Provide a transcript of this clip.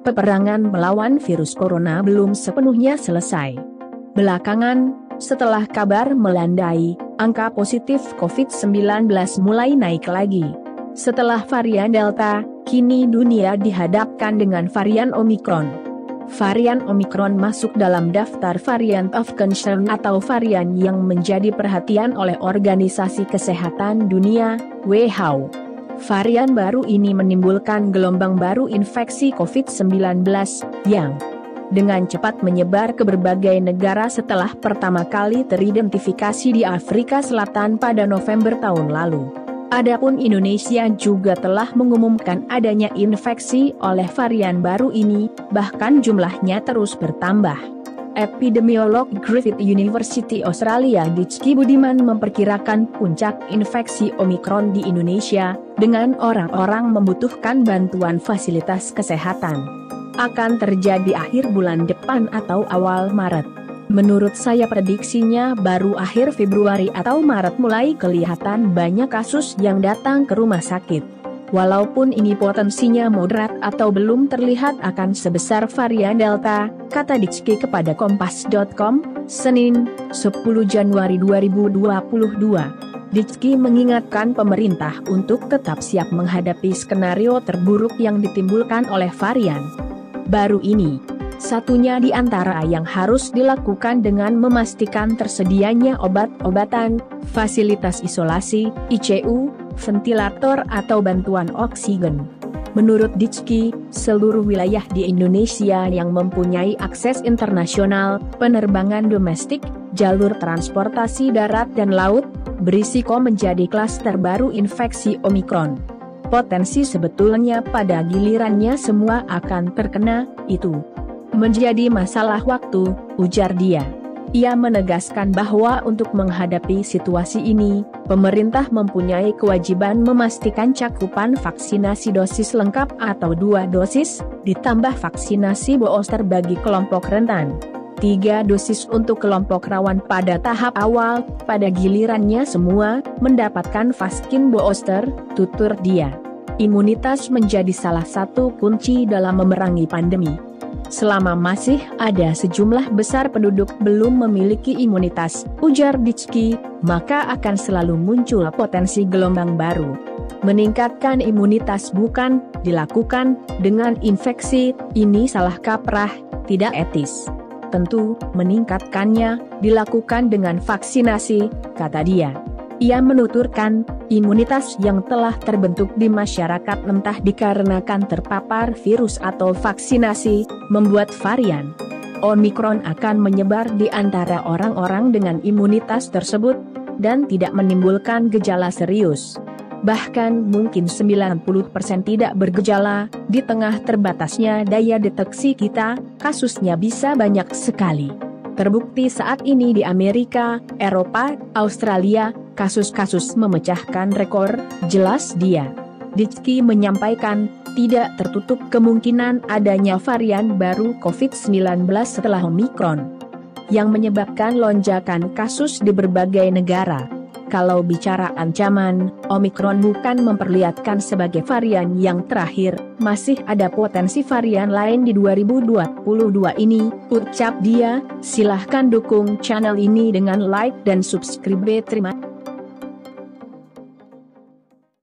Peperangan melawan virus corona belum sepenuhnya selesai. Belakangan, setelah kabar melandai, angka positif COVID-19 mulai naik lagi. Setelah varian Delta, kini dunia dihadapkan dengan varian Omicron. Varian Omicron masuk dalam daftar varian of concern atau varian yang menjadi perhatian oleh Organisasi Kesehatan Dunia, WHO. Varian baru ini menimbulkan gelombang baru infeksi COVID-19, yang dengan cepat menyebar ke berbagai negara setelah pertama kali teridentifikasi di Afrika Selatan pada November tahun lalu. Adapun Indonesia juga telah mengumumkan adanya infeksi oleh varian baru ini, bahkan jumlahnya terus bertambah. Epidemiolog Griffith University Australia Dickie Budiman memperkirakan puncak infeksi Omicron di Indonesia, dengan orang-orang membutuhkan bantuan fasilitas kesehatan, akan terjadi akhir bulan depan atau awal Maret. Menurut saya prediksinya baru akhir Februari atau Maret mulai kelihatan banyak kasus yang datang ke rumah sakit. Walaupun ini potensinya moderat atau belum terlihat akan sebesar varian Delta, kata Dickie kepada Kompas.com, Senin, 10 Januari 2022. Dickie mengingatkan pemerintah untuk tetap siap menghadapi skenario terburuk yang ditimbulkan oleh varian baru ini. Satunya di antara yang harus dilakukan dengan memastikan tersedianya obat-obatan, fasilitas isolasi, ICU, ventilator atau bantuan oksigen. Menurut Dickie, seluruh wilayah di Indonesia yang mempunyai akses internasional, penerbangan domestik, jalur transportasi darat dan laut, berisiko menjadi klaster baru infeksi Omicron. Potensi sebetulnya pada gilirannya semua akan terkena, itu menjadi masalah waktu, ujar dia. Ia menegaskan bahwa untuk menghadapi situasi ini, pemerintah mempunyai kewajiban memastikan cakupan vaksinasi dosis lengkap atau 2 dosis, ditambah vaksinasi booster bagi kelompok rentan. 3 dosis untuk kelompok rawan pada tahap awal, pada gilirannya semua mendapatkan vaksin booster, tutur dia. Imunitas menjadi salah satu kunci dalam memerangi pandemi. Selama masih ada sejumlah besar penduduk belum memiliki imunitas, ujar Dickie, maka akan selalu muncul potensi gelombang baru. Meningkatkan imunitas bukan dilakukan dengan infeksi, ini salah kaprah, tidak etis. Tentu, meningkatkannya dilakukan dengan vaksinasi, kata dia. Ia menuturkan, imunitas yang telah terbentuk di masyarakat entah dikarenakan terpapar virus atau vaksinasi, membuat varian Omicron akan menyebar di antara orang-orang dengan imunitas tersebut, dan tidak menimbulkan gejala serius. Bahkan mungkin 90% tidak bergejala, di tengah terbatasnya daya deteksi kita, kasusnya bisa banyak sekali. Terbukti saat ini di Amerika, Eropa, Australia, kasus-kasus memecahkan rekor, jelas dia. Dickie menyampaikan, tidak tertutup kemungkinan adanya varian baru COVID-19 setelah Omicron, yang menyebabkan lonjakan kasus di berbagai negara. Kalau bicara ancaman, Omicron bukan memperlihatkan sebagai varian yang terakhir, masih ada potensi varian lain di 2022 ini, ucap dia. Silahkan dukung channel ini dengan like dan subscribe. Terima kasih.